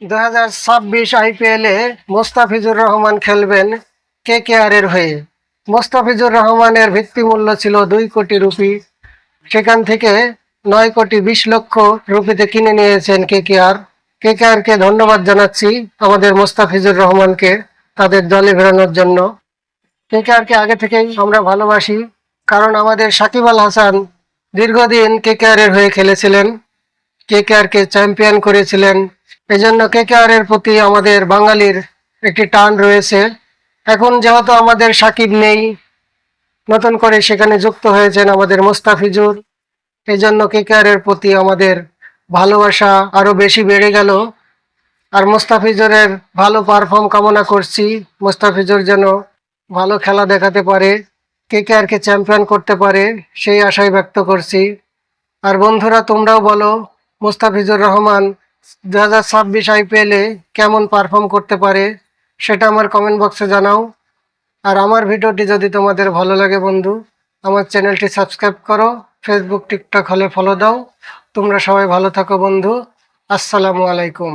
2026 আইপিএলে মোস্তাফিজুর রহমান খেলবেন কেকেআরের হয়ে। মোস্তাফিজুর রহমানের ভিত্তিমূল্য ছিল 2 কোটি রুপি, সেখান থেকে 9 কোটি 20 লক্ষ রুপিতে কিনে নিয়েছেন কেকেআরকে ধন্যবাদ জানাচ্ছি আমাদের মোস্তাফিজুর রহমানকে তাদের দলে ফেরানোর জন্য। কেকেআরকে আগে থেকেই আমরা ভালোবাসি, কারণ আমাদের সাকিব আল হাসান দীর্ঘদিন কেকেআরের হয়ে খেলেছিলেন, কেকেআরকে চ্যাম্পিয়ন করেছিলেন। এজন্য কেকেআরের প্রতি আমাদের বাঙালির একটি টান রয়েছে। এখন যেহেতু আমাদের সাকিব নেই, নতুন করে সেখানে যুক্ত হয়েছেন আমাদের মোস্তাফিজুর, এজন্য কেকেআরের প্রতি আমাদের ভালোবাসা আরো বেশি বেড়ে গেল। আর মোস্তাফিজুরের ভালো পারফর্ম কামনা করছি, মোস্তাফিজুর যেন ভালো খেলা দেখাতে পারে, কেকেআরকে চ্যাম্পিয়ন করতে পারে, সেই আশাই ব্যক্ত করছি। আর বন্ধুরা, তোমরাও বলো মোস্তাফিজুর রহমান 2026 আইপিএলে কেমন পারফর্ম করতে পারে, সেটা আমার কমেন্ট বক্সে জানাও। আর আমার ভিডিওটি যদি তোমাদের ভালো লাগে বন্ধু, আমার চ্যানেলটি সাবস্ক্রাইব করো, ফেসবুক টিকটক হলে ফলো দাও। তোমরা সবাই ভালো থাকো বন্ধু। আসসালামু আলাইকুম।